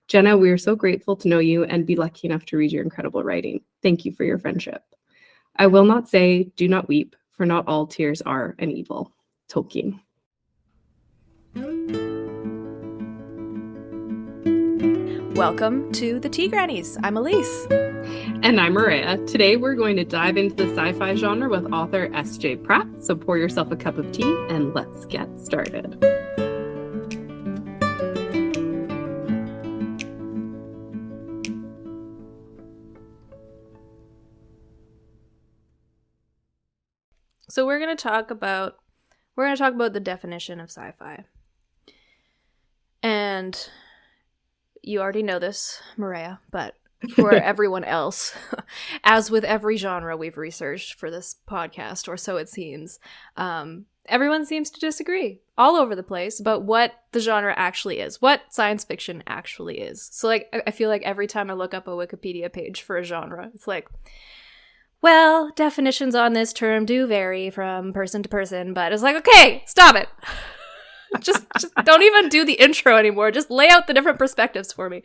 Jenna, we are so grateful to know you and be lucky enough to read your incredible writing. Thank you for your friendship. I will not say, do not weep, for not all tears are an evil. Tolkien. Welcome to the Tea Grannies. I'm Elise. And I'm Maria. Today we're going to dive into the sci-fi genre with author SJ Pratt. So pour yourself a cup of tea and let's get started. So we're going to talk about the definition of sci-fi. And you already know this, Maria, but for everyone else, as with every genre we've researched for this podcast, or so it seems, everyone seems to disagree all over the place about what the genre actually is, what science fiction actually is. So, like, I feel like every time I look up a Wikipedia page for a genre, it's like, well, definitions on this term do vary from person to person, but it's like, okay, stop it. just don't even do the intro anymore. Just lay out the different perspectives for me.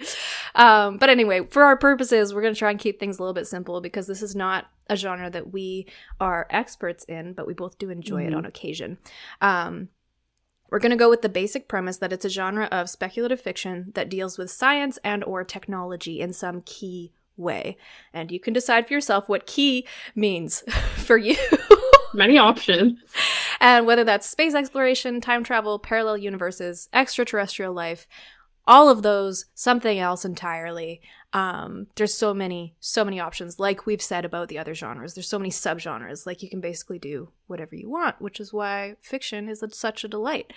But anyway, for our purposes, we're going to try and keep things a little bit simple because this is not a genre that we are experts in, but we both do enjoy it on occasion. We're going to go with the basic premise that it's a genre of speculative fiction that deals with science and or technology in some key way. And you can decide for yourself what key means for you. Many options. And whether that's space exploration, time travel, parallel universes, extraterrestrial life, all of those, something else entirely. There's so many options. Like we've said about the other genres, there's so many subgenres. Like you can basically do whatever you want, which is why fiction is such a delight.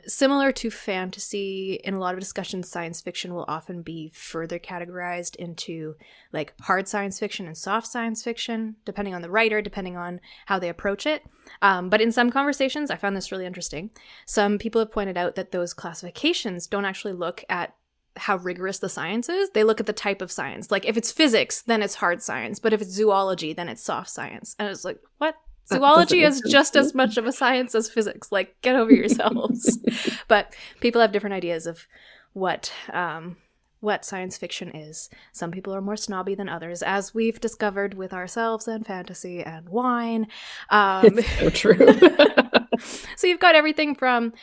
Similar to fantasy, in a lot of discussions, science fiction will often be further categorized into like hard science fiction and soft science fiction, depending on the writer, depending on how they approach it. But in some conversations, I found this really interesting. Some people have pointed out that those classifications don't actually look at how rigorous the science is. They look at the type of science. Like if it's physics, then it's hard science. But if it's zoology, then it's soft science. And it's like, what? Zoology is just as much of a science as physics. Like, get over yourselves. But people have different ideas of what science fiction is. Some people are more snobby than others, as we've discovered with ourselves and fantasy and wine. It's so true. So you've got everything from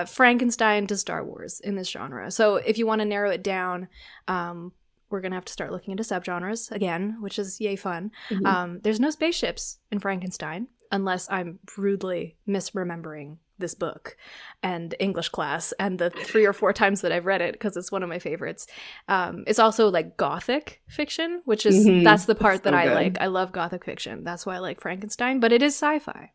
Frankenstein to Star Wars in this genre. So if you want to narrow it down, we're going to have to start looking into subgenres again, which is yay fun. There's no spaceships in Frankenstein, unless I'm rudely misremembering this book and English class and the 3 or 4 times that I've read it, because it's one of my favorites. It's also like gothic fiction, which is, that's the part that I like. I love gothic fiction. That's why I like Frankenstein, but it is sci-fi.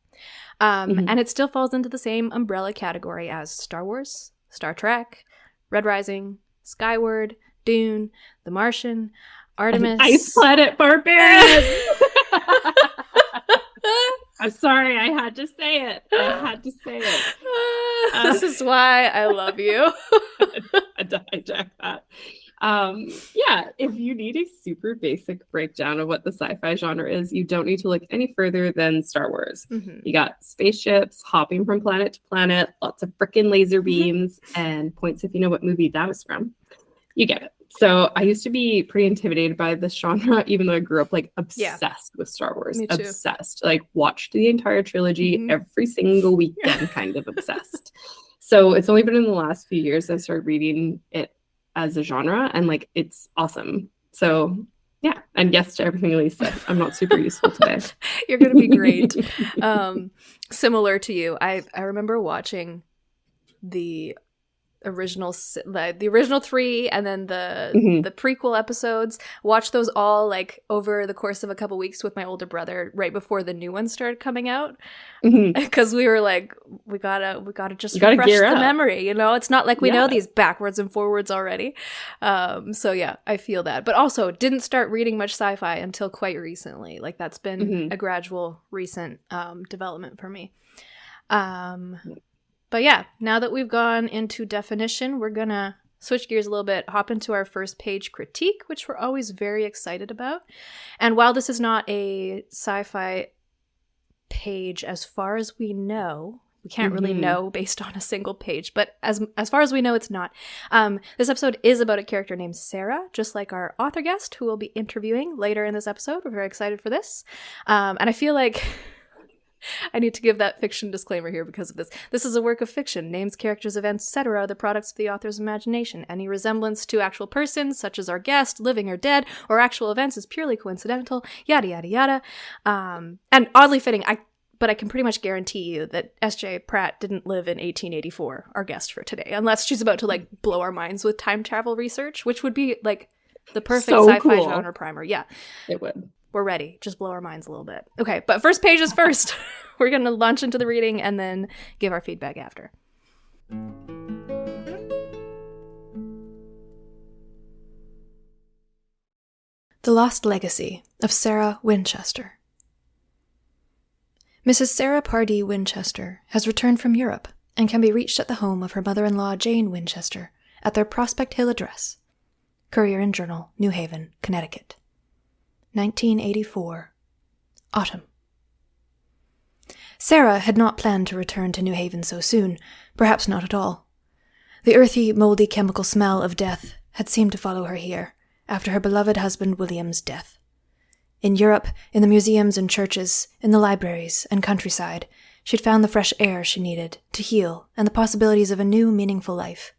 And it still falls into the same umbrella category as Star Wars, Star Trek, Red Rising, Skyward, Dune, The Martian, Artemis. Ice Planet Barbarians! I'm sorry, I had to say it. This is why I love you. I hijack that. If you need a super basic breakdown of what the sci-fi genre is, you don't need to look any further than Star Wars. You got spaceships hopping from planet to planet, lots of frickin' laser beams, and points if you know what movie that was from. You get it. So I used to be pretty intimidated by this genre, even though I grew up like obsessed with Star Wars. Me too. Obsessed. Like watched the entire trilogy every single weekend, kind of obsessed. So it's only been in the last few years I started reading it as a genre, and like it's awesome. So yeah, and yes to everything Elise said. I'm not super useful today. You're gonna be great. Similar to you, I remember watching the original 3 and then the prequel episodes. Watched those all like over the course of a couple weeks with my older brother right before the new ones started coming out, because we were like, we gotta just refresh the memory, you know. It's not like we know these backwards and forwards already. So yeah, I feel that. But also didn't start reading much sci-fi until quite recently. Like that's been a gradual recent development for me. But yeah, now that we've gone into definition, we're going to switch gears a little bit, hop into our first page critique, which we're always very excited about. And while this is not a sci-fi page as far as we know, We can't really know based on a single page, but as far as we know, it's not. This episode is about a character named Sarah, just like our author guest, who we'll be interviewing later in this episode. We're very excited for this. And I feel like I need to give that fiction disclaimer here because of this. This is a work of fiction. Names, characters, events, etc. are the products of the author's imagination. Any resemblance to actual persons, such as our guest, living or dead, or actual events is purely coincidental, yada, yada, yada. And oddly fitting, but I can pretty much guarantee you that SJ Pratt didn't live in 1884, our guest for today, unless she's about to, like, blow our minds with time travel research, which would be, like, the perfect sci-fi genre primer. Yeah. It would. We're ready. Just blow our minds a little bit. Okay, but first page is first. We're going to launch into the reading and then give our feedback after. The Lost Legacy of Sarah Winchester. Mrs. Sarah Pardee Winchester has returned from Europe and can be reached at the home of her mother-in-law Jane Winchester at their Prospect Hill address. Courier and Journal, New Haven, Connecticut. 1984. Autumn. Sarah had not planned to return to New Haven so soon, perhaps not at all. The earthy, moldy chemical smell of death had seemed to follow her here, after her beloved husband William's death. In Europe, in the museums and churches, in the libraries and countryside, she'd found the fresh air she needed to heal and the possibilities of a new, meaningful life,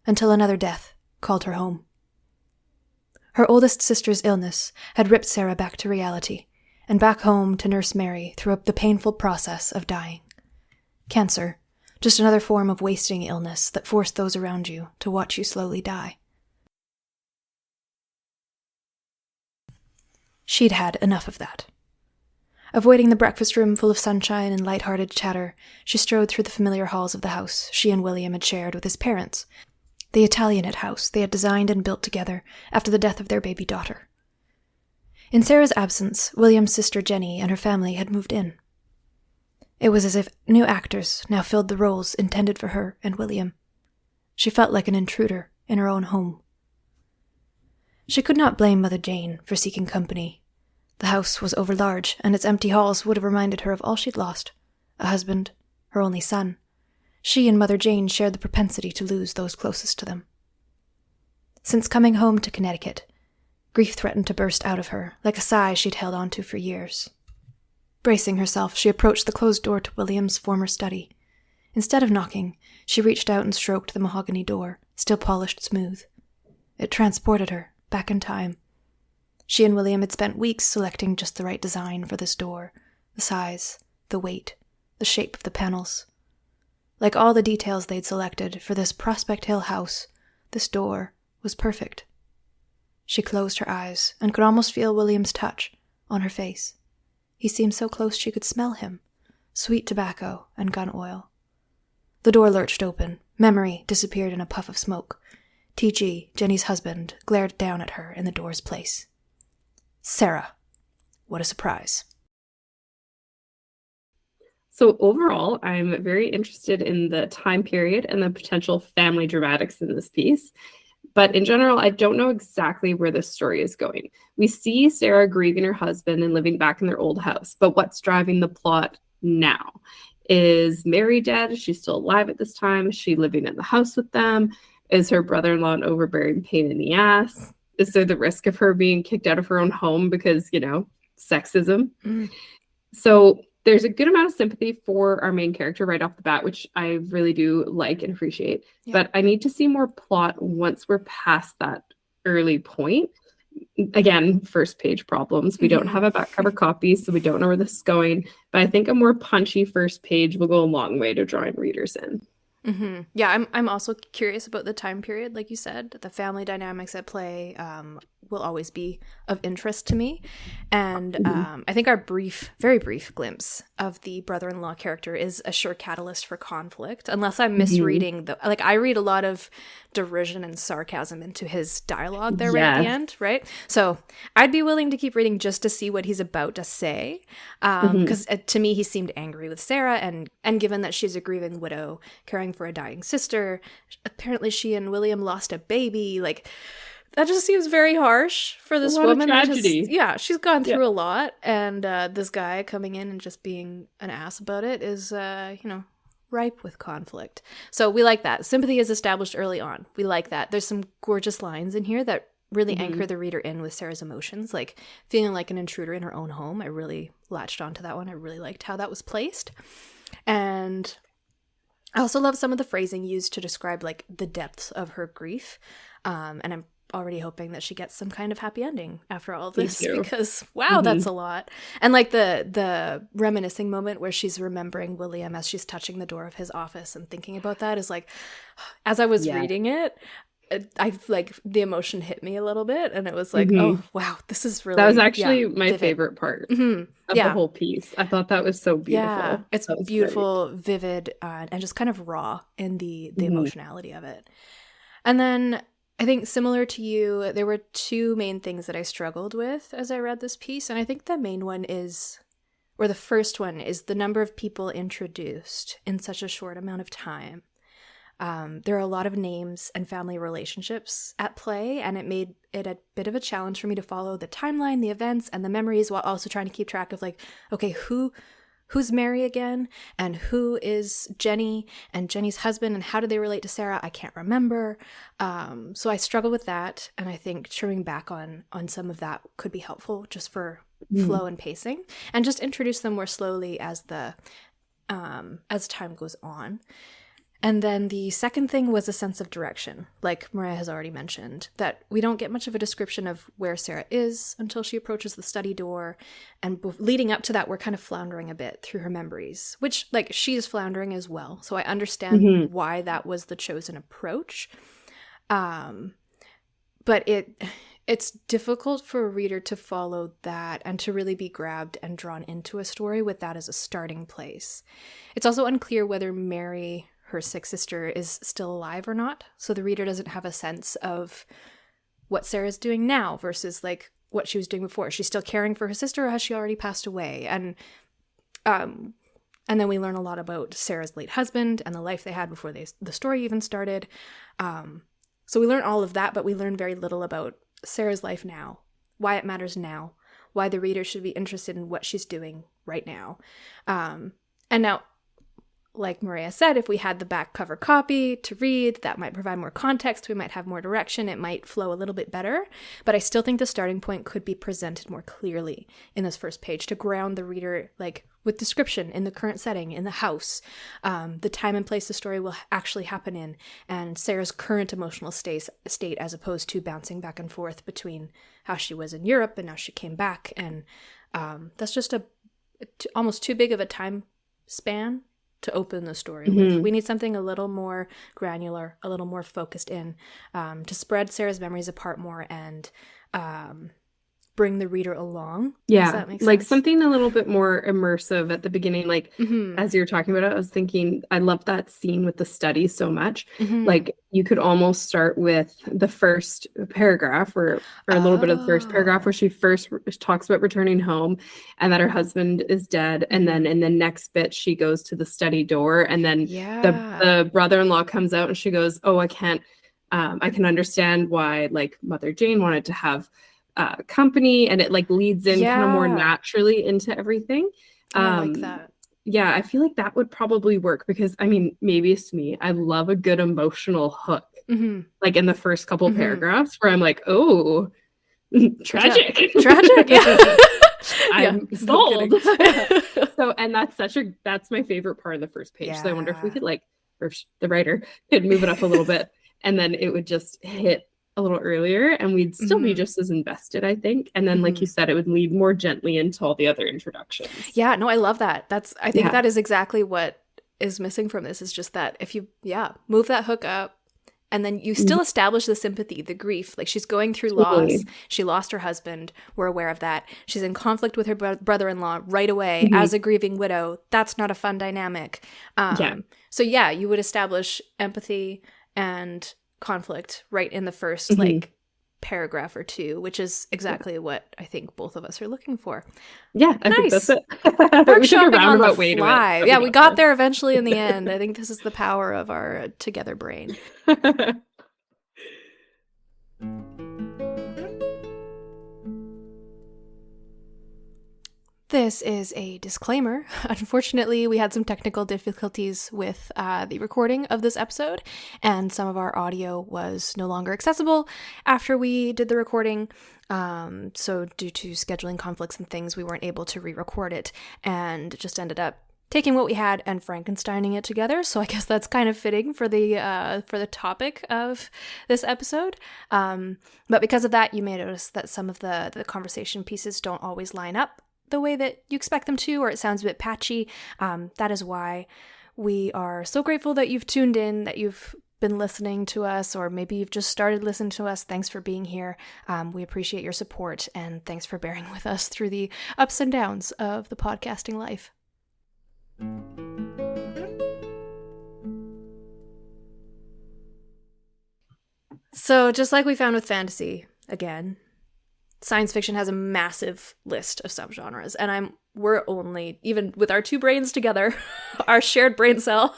until another death called her home. Her oldest sister's illness had ripped Sarah back to reality, and back home to Nurse Mary through the painful process of dying. Cancer, just another form of wasting illness that forced those around you to watch you slowly die. She'd had enough of that. Avoiding the breakfast room full of sunshine and light-hearted chatter, she strode through the familiar halls of the house she and William had shared with his parents, the Italianate house they had designed and built together after the death of their baby daughter. In Sarah's absence, William's sister Jenny and her family had moved in. It was as if new actors now filled the roles intended for her and William. She felt like an intruder in her own home. She could not blame Mother Jane for seeking company. The house was overlarge, and its empty halls would have reminded her of all she'd lost: a husband, her only son. She and Mother Jane shared the propensity to lose those closest to them. Since coming home to Connecticut, grief threatened to burst out of her, like a sigh she'd held onto for years. Bracing herself, she approached the closed door to William's former study. Instead of knocking, she reached out and stroked the mahogany door, still polished smooth. It transported her, back in time. She and William had spent weeks selecting just the right design for this door, the size, the weight, the shape of the panels. Like all the details they'd selected for this Prospect Hill house, this door was perfect. She closed her eyes and could almost feel William's touch on her face. He seemed so close she could smell him, sweet tobacco and gun oil. The door lurched open. Memory disappeared in a puff of smoke. T.G., Jenny's husband, glared down at her in the door's place. Sarah. What a surprise. So overall, I'm very interested in the time period and the potential family dramatics in this piece. But in general, I don't know exactly where this story is going. We see Sarah grieving her husband and living back in their old house. But what's driving the plot now? Is Mary dead? Is she still alive at this time? Is she living in the house with them? Is her brother-in-law an overbearing pain in the ass? Is there the risk of her being kicked out of her own home because, sexism? So there's a good amount of sympathy for our main character right off the bat, which I really do like and appreciate. Yeah. But I need to see more plot once we're past that early point. Again, first page problems. We don't have a back cover copy, so we don't know where this is going. But I think a more punchy first page will go a long way to drawing readers in. Mm-hmm. Yeah, I'm also curious about the time period, like you said. The family dynamics at play will always be of interest to me. And I think our very brief glimpse of the brother-in-law character is a sure catalyst for conflict, unless I'm misreading I read a lot of derision and sarcasm into his dialogue there right at the end, right? So I'd be willing to keep reading just to see what he's about to say, because to me he seemed angry with Sarah, and given that she's a grieving widow caring for a dying sister, apparently she and William lost a baby, that just seems very harsh for this woman. Tragedy. She's gone through a lot, and this guy coming in and just being an ass about it is, ripe with conflict. So we like that. Sympathy is established early on. We like that. There's some gorgeous lines in here that really anchor the reader in with Sarah's emotions, like feeling like an intruder in her own home. I really latched onto that one. I really liked how that was placed. And I also love some of the phrasing used to describe like the depths of her grief. And I'm already hoping that she gets some kind of happy ending after all of this, because wow, that's a lot. And like the reminiscing moment where she's remembering William as she's touching the door of his office and thinking about that is like, as I was reading it, I like the emotion hit me a little bit, and it was like, oh wow, this is really, that was actually my vivid. Favorite part of the whole piece. I thought that was so beautiful. Yeah, it's beautiful, great. Vivid, and just kind of raw in the emotionality of it. And then I think similar to you, there were two main things that I struggled with as I read this piece, and I think the main one is, or the first one is, the number of people introduced in such a short amount of time. There are a lot of names and family relationships at play, and it made it a bit of a challenge for me to follow the timeline, the events, and the memories, while also trying to keep track of like, okay, who's Mary again, and who is Jenny and Jenny's husband, and how do they relate to Sarah? I can't remember. So I struggle with that, and I think trimming back on some of that could be helpful just for flow and pacing, and just introduce them more slowly as time goes on. And then the second thing was a sense of direction, like Mariah has already mentioned, that we don't get much of a description of where Sarah is until she approaches the study door. And leading up to that, we're kind of floundering a bit through her memories, which, like, she's floundering as well. So I understand why that was the chosen approach. But it's difficult for a reader to follow that and to really be grabbed and drawn into a story with that as a starting place. It's also unclear whether Mary, her sick sister, is still alive or not. So the reader doesn't have a sense of what Sarah's doing now versus like what she was doing before. Is she still caring for her sister, or has she already passed away? And then we learn a lot about Sarah's late husband and the life they had before the story even started. So we learn all of that, but we learn very little about Sarah's life now, why it matters now, why the reader should be interested in what she's doing right now. And now, like Maria said, if we had the back cover copy to read, that might provide more context. We might have more direction. It might flow a little bit better. But I still think the starting point could be presented more clearly in this first page to ground the reader, like with description in the current setting, in the house, the time and place the story will actually happen in, and Sarah's current emotional state as opposed to bouncing back and forth between how she was in Europe and now she came back. And that's just almost too big of a time span to open the story with. We need something a little more granular, a little more focused in, to spread Sarah's memories apart more and bring the reader along. Yeah, does that make sense? Like something a little bit more immersive at the beginning. Like as you were talking about it, I was thinking, I love that scene with the study so much. Like you could almost start with the first paragraph or a little bit of the first paragraph where she first talks about returning home and that her husband is dead. And then in the next bit, she goes to the study door, and then the brother-in-law comes out and she goes, oh, I can understand why like Mother Jane wanted to have company, and it like leads in kind of more naturally into everything. I like that. Yeah, I feel like that would probably work because, I mean, maybe it's me. I love a good emotional hook. Like in the first couple paragraphs where I'm like, oh, tragic. Yeah. Tragic. Yeah. I'm sold. So, and that's my favorite part of the first page. So I wonder if we could or the writer could move it up a little bit, and then it would just hit a little earlier and we'd still be just as invested, I think. And then like you said, it would lead more gently into all the other introductions. Yeah, no, I love that. I think that is exactly what is missing from this, is just that if you move that hook up, and then you still establish the sympathy, the grief. Like she's going through loss. She lost her husband. We're aware of that. She's in conflict with her brother-in-law right away as a grieving widow. That's not a fun dynamic. So you would establish empathy and conflict right in the first like paragraph or two, which is exactly what I think both of us are looking for. Yeah, I think that's it. Workshopping on the fly. Yeah, we got there eventually in the end. I think this is the power of our together brain. This is a disclaimer. Unfortunately, we had some technical difficulties with the recording of this episode, and some of our audio was no longer accessible after we did the recording. So due to scheduling conflicts and things, we weren't able to re-record it, and just ended up taking what we had and Frankensteining it together. So I guess that's kind of fitting for the topic of this episode. But because of that, you may notice that some of the conversation pieces don't always line up the way that you expect them to, or it sounds a bit patchy. That is why we are so grateful that you've tuned in, that you've been listening to us, or maybe you've just started listening to us. Thanks for being here. We appreciate your support, and thanks for bearing with us through the ups and downs of the podcasting life. So just like we found with fantasy, again, science fiction has a massive list of subgenres, and we're only, even with our two brains together, our shared brain cell,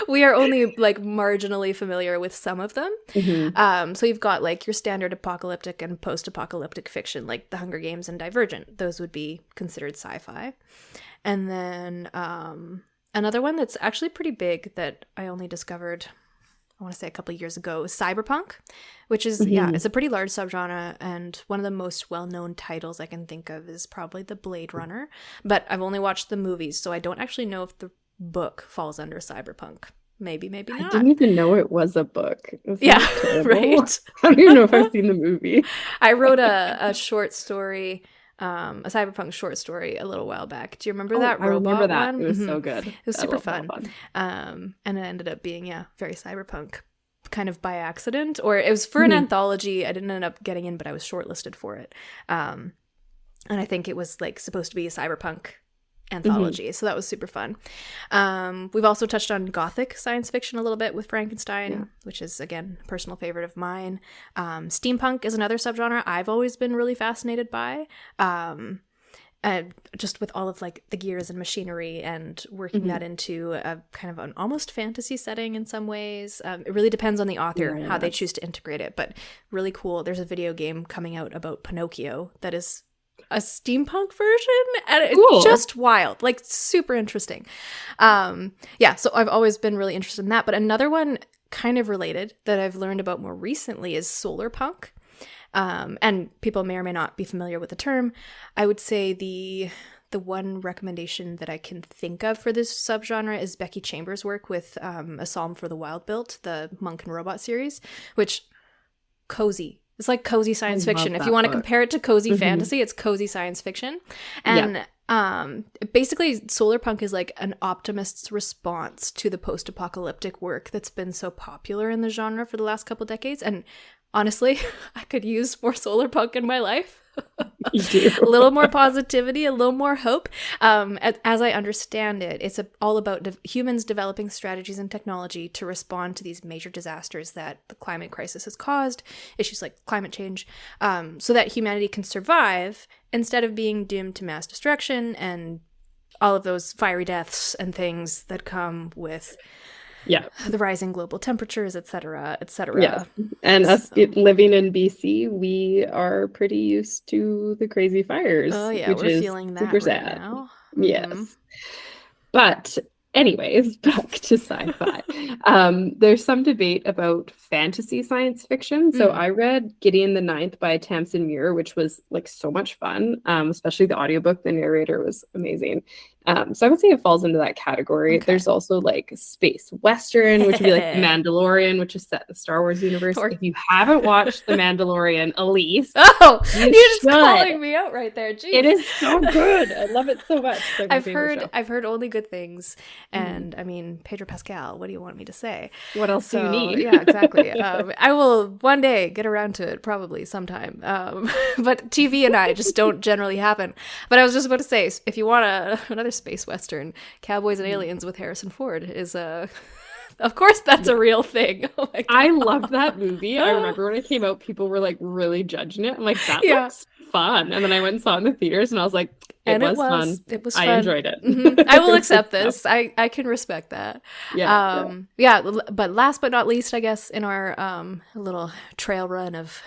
we are only like marginally familiar with some of them. Mm-hmm. So you've got like your standard apocalyptic and post-apocalyptic fiction, like The Hunger Games and Divergent. Those would be considered sci-fi. And then another one that's actually pretty big that I only discovered, I want to say a couple of years ago, is cyberpunk, which is, it's a pretty large subgenre, and one of the most well-known titles I can think of is probably the Bladerunner, but I've only watched the movies, so I don't actually know if the book falls under cyberpunk. Maybe not. I didn't even know it was a book. Yeah, right. I don't even know if I've seen the movie. I wrote a short story, a cyberpunk short story a little while back. Do you remember that robot I remember that. one? It was so good. It was super fun. And it ended up being, very cyberpunk, kind of by accident. Or it was for an anthology. I didn't end up getting in, but I was shortlisted for it. And I think it was like supposed to be a cyberpunk anthology. So that was super fun. We've also touched on gothic science fiction a little bit with Frankenstein, which is, again, a personal favorite of mine. Steampunk is another subgenre I've always been really fascinated by. Just with all of like the gears and machinery and working that into a kind of an almost fantasy setting in some ways. It really depends on the author, how they choose to integrate it, but really cool. There's a video game coming out about Pinocchio that is a steampunk version, and it's just wild, like super interesting. So I've always been really interested in that. But another one kind of related that I've learned about more recently is solar punk. And people may or may not be familiar with the term. I would say the one recommendation that I can think of for this subgenre is Becky Chambers' work with A Psalm for the Wild-Built, the Monk and Robot series, which cozy. It's like cozy science fiction. If you want to compare it to cozy fantasy, it's cozy science fiction. And basically, solar punk is like an optimist's response to the post-apocalyptic work that's been so popular in the genre for the last couple decades. And honestly, I could use more solar punk in my life. You do. A little more positivity, a little more hope. As I understand it, it's all about humans developing strategies and technology to respond to these major disasters that the climate crisis has caused, issues like climate change, so that humanity can survive instead of being doomed to mass destruction and all of those fiery deaths and things that come with the rising global temperatures, et cetera, et cetera. Yeah. And us living in BC, we are pretty used to the crazy fires. Oh, yeah, which we're is feeling that super right sad. now. Yes. But anyways, back to sci-fi. There's some debate about fantasy science fiction. So I read Gideon the Ninth by Tamsyn Muir, which was like so much fun, especially the audiobook. The narrator was amazing. So I would say it falls into that category. Okay. There's also like space western, which would be like Mandalorian, which is set in the Star Wars universe. If you haven't watched The Mandalorian, Elise, you're just calling me out right there. Jeez. It is so good. I love it so much. Like I've heard only good things, and I mean Pedro Pascal. What do you want me to say? What else do you need? Yeah, exactly. I will one day get around to it, probably sometime. But TV and I just don't generally happen. But I was just about to say, if you want another space western, Cowboys and Aliens with Harrison Ford is of course that's a real thing. Oh my God. I loved that movie. I remember when it came out, people were like really judging it. I'm like, that looks fun. And then I went and saw it in the theaters and I was like, it was fun. It was fun. I enjoyed it. I will accept this. I can respect that. But last but not least, I guess, in our little trail run of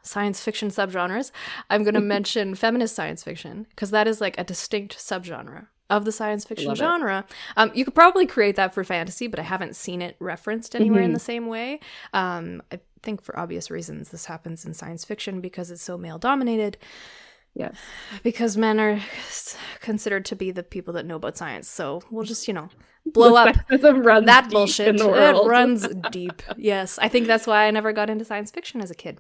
science fiction subgenres, I'm going to mention feminist science fiction, because that is like a distinct subgenre of the science fiction genre. You could probably create that for fantasy, but I haven't seen it referenced anywhere in the same way. I think for obvious reasons this happens in science fiction because it's so male dominated. Yes. Because men are considered to be the people that know about science. So we'll just, blow up that bullshit. It runs deep. Yes. I think that's why I never got into science fiction as a kid.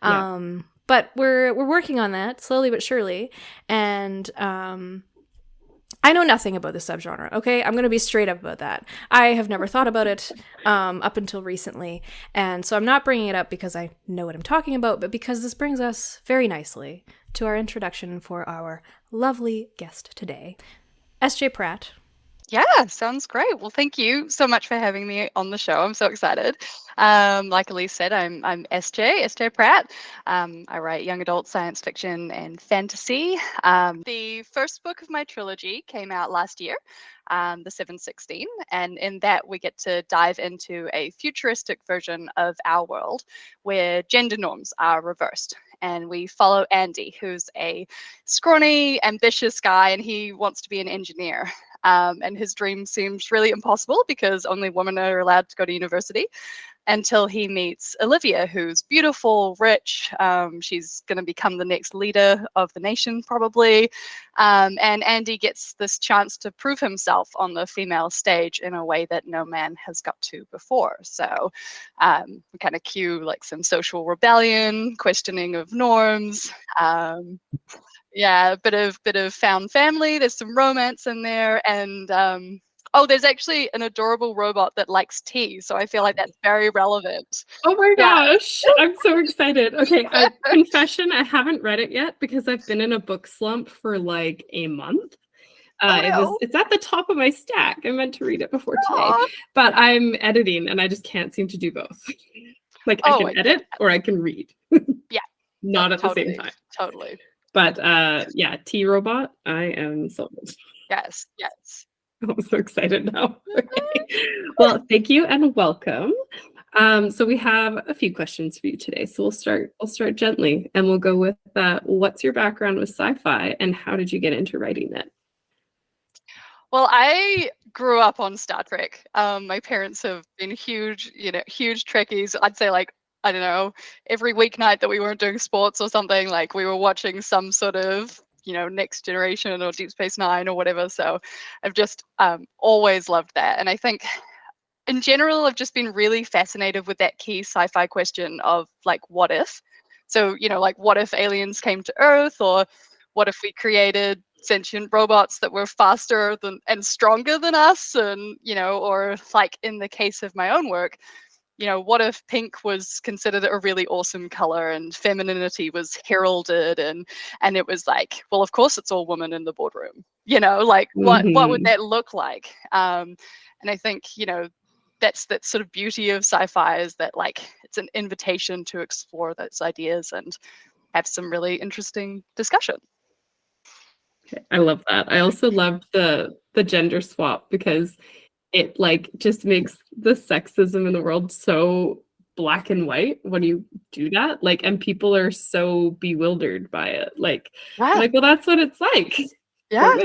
Yeah. But we're working on that slowly but surely. And I know nothing about this subgenre, okay? I'm going to be straight up about that. I have never thought about it up until recently. And so I'm not bringing it up because I know what I'm talking about, but because this brings us very nicely to our introduction for our lovely guest today, SJ Pratt. Yeah, sounds great. Well, thank you so much for having me on the show. I'm so excited. Like Elise said, I'm SJ Pratt. I write young adult science fiction and fantasy. The first book of my trilogy came out last year, the 716, and in that we get to dive into a futuristic version of our world where gender norms are reversed. And we follow Andy, who's a scrawny, ambitious guy, and he wants to be an engineer. And his dream seems really impossible because only women are allowed to go to university, until he meets Olivia, who's beautiful, rich. She's going to become the next leader of the nation, probably. And Andy gets this chance to prove himself on the female stage in a way that no man has got to before. So we kind of cue like some social rebellion, questioning of norms. Yeah, a bit of found family. There's some romance in there, and there's actually an adorable robot that likes tea. So I feel like that's very relevant. Oh my gosh, I'm so excited. Okay, confession, I haven't read it yet because I've been in a book slump for like a month. It's at the top of my stack. I meant to read it before today, but I'm editing and I just can't seem to do both. Like I can edit or I can read. Yeah, not at the same time. Totally. But T Robot, I am sold. Yes. I'm so excited now. Okay. Well, thank you and welcome. So we have a few questions for you today. So we'll start gently and we'll go with what's your background with sci-fi and how did you get into writing it? Well, I grew up on Star Trek. My parents have been huge Trekkies. I'd say like, I don't know, every weeknight that we weren't doing sports or something, like we were watching some sort of, Next Generation or Deep Space Nine or whatever. So I've just always loved that. And I think in general, I've just been really fascinated with that key sci-fi question of like, what if? So, like what if aliens came to Earth, or what if we created sentient robots that were faster than and stronger than us? And, or like in the case of my own work, what if pink was considered a really awesome color and femininity was heralded and it was like, well, of course it's all women in the boardroom, like what would that look like? And I think, that's that sort of beauty of sci-fi is that like it's an invitation to explore those ideas and have some really interesting discussion. I love that. I also loved the gender swap because it like just makes the sexism in the world so black and white when you do that. Like, and people are so bewildered by it. Like, well, that's what it's like. Yeah.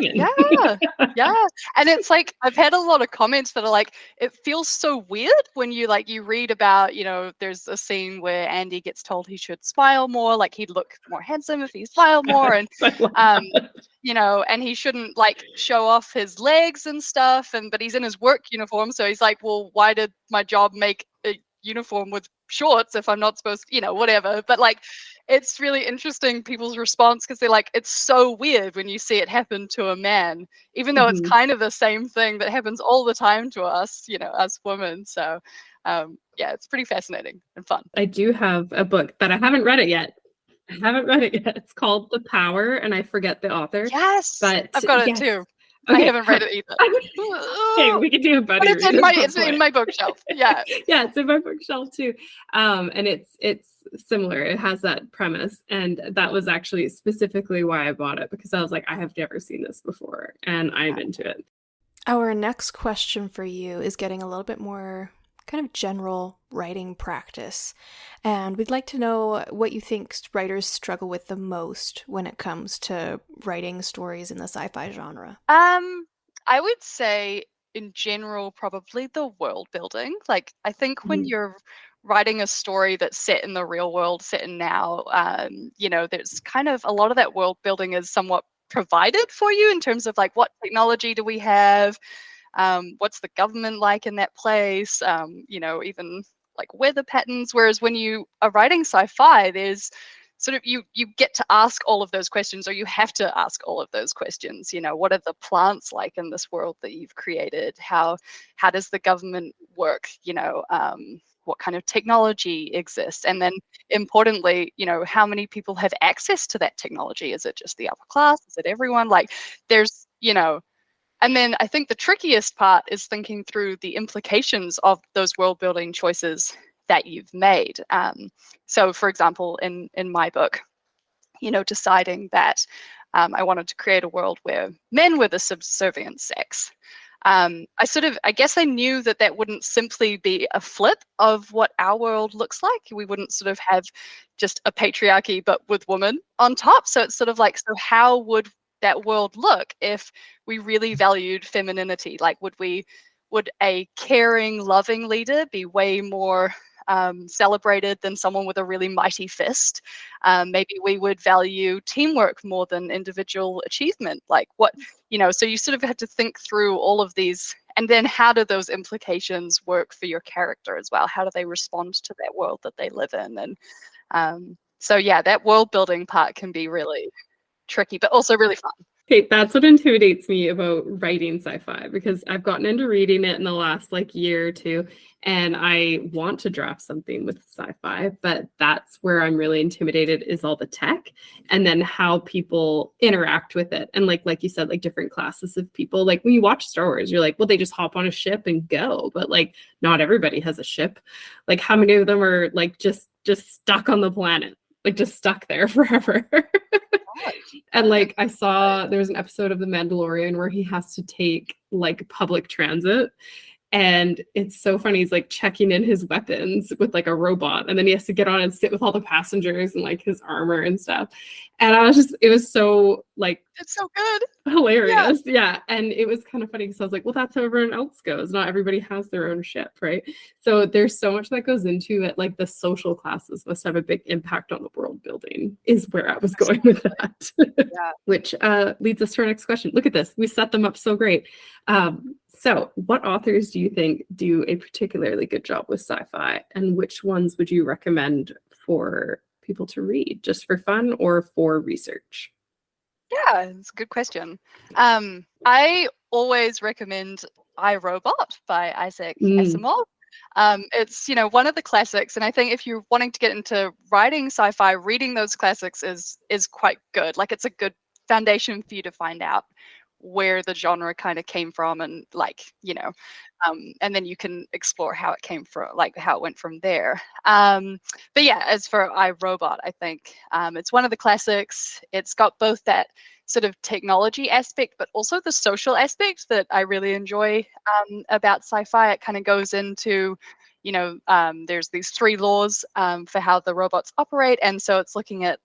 And it's like, I've had a lot of comments that are like, it feels so weird when you read about, there's a scene where Andy gets told he should smile more, like he'd look more handsome if he smiled more. And, and he shouldn't like show off his legs and stuff. But he's in his work uniform. So he's like, well, why did my job make a uniform with shorts if I'm not supposed to, whatever. But like, it's really interesting people's response because they're like, it's so weird when you see it happen to a man, even though it's kind of the same thing that happens all the time to us, us women. So it's pretty fascinating and fun. I do have a book, but I haven't read it yet. It's called The Power, and I forget the author. Yes, but I've got it too. Okay. I haven't read it either. Okay, we can do a buddy. But it's in my bookshelf. Yeah. Yeah, it's in my bookshelf too. And it's similar. It has that premise. And that was actually specifically why I bought it, because I was like, I have never seen this before and I'm into it. Our next question for you is getting a little bit more kind of general writing practice. And we'd like to know what you think writers struggle with the most when it comes to writing stories in the sci-fi genre. I would say in general, probably the world building. Like, I think when you're writing a story that's set in the real world, set in now, there's kind of a lot of that world building is somewhat provided for you in terms of like, what technology do we have? What's the government like in that place? Even like weather patterns. Whereas when you are writing sci-fi, there's sort of you get to ask all of those questions, or you have to ask all of those questions. What are the plants like in this world that you've created? How does the government work? What kind of technology exists? And then importantly, how many people have access to that technology? Is it just the upper class? Is it everyone? Like there's, and then I think the trickiest part is thinking through the implications of those world building choices that you've made. So for example, in my book, deciding that I wanted to create a world where men were the subservient sex. I guess I knew that wouldn't simply be a flip of what our world looks like. We wouldn't sort of have just a patriarchy, but with women on top. So it's sort of like, so how would that world look if we really valued femininity? Like, would a caring, loving leader be way more celebrated than someone with a really mighty fist? Maybe we would value teamwork more than individual achievement. Like what, so you sort of have to think through all of these, and then how do those implications work for your character as well? How do they respond to that world that they live in? And so yeah, that world building part can be really tricky, but also really fun. Okay, that's what intimidates me about writing sci-fi, because I've gotten into reading it in the last year or two, and I want to draft something with sci-fi, but that's where I'm really intimidated, is all the tech and then how people interact with it. And like you said, different classes of people. Like when you watch Star Wars, you're like, well, they just hop on a ship and go, but not everybody has a ship. Like how many of them are just stuck on the planet, just stuck there forever? And I saw there was an episode of The Mandalorian where he has to take public transit, and it's so funny. He's checking in his weapons with a robot, and then he has to get on and sit with all the passengers and his armor and stuff. And it was so it's so good, hilarious. Yeah. And it was kind of funny because I was like, well, that's how everyone else goes. Not everybody has their own ship, right? So there's so much that goes into it. The social classes must have a big impact on the world building, is where I was going with that. Yeah. Which leads us to our next question. Look at this. We set them up so great. So what authors do you think do a particularly good job with sci-fi, and which ones would you recommend for people to read, just for fun or for research? Yeah, it's a good question. I always recommend I, Robot by Isaac Asimov. It's one of the classics, and I think if you're wanting to get into writing sci-fi, reading those classics is quite good. It's a good foundation for you to find out where the genre kind of came from, and and then you can explore how it came from, how it went from there. But yeah, as for I, Robot, I think it's one of the classics. It's got both that sort of technology aspect, but also the social aspect that I really enjoy about sci-fi. It kind of goes into, there's these 3 laws for how the robots operate, and so it's looking at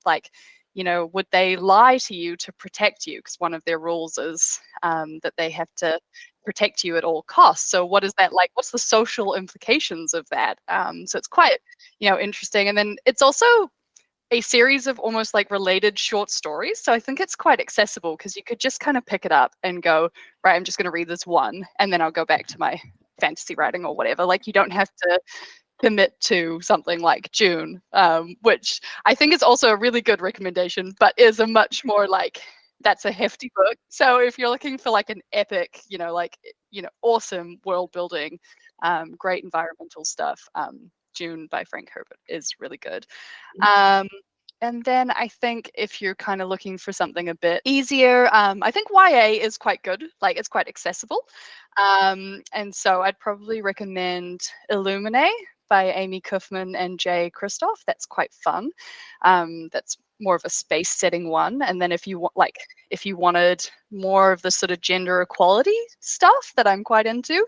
would they lie to you to protect you? Because one of their rules is that they have to protect you at all costs. So what is that like? What's the social implications of that? So it's quite, interesting. And then it's also a series of almost related short stories. So I think it's quite accessible because you could just kind of pick it up and go, right, I'm just going to read this one, and then I'll go back to my fantasy writing or whatever. You don't have to commit to something like Dune, which I think is also a really good recommendation, but is a much more that's a hefty book. So if you're looking for an epic, awesome world building, great environmental stuff, Dune by Frank Herbert is really good. And then I think if you're kind of looking for something a bit easier, I think YA is quite good. It's quite accessible. And so I'd probably recommend Illuminae by Amy Kaufman and Jay Kristoff. That's quite fun. That's more of a space setting one. And then if you want, like, if you wanted more of the sort of gender equality stuff that I'm quite into,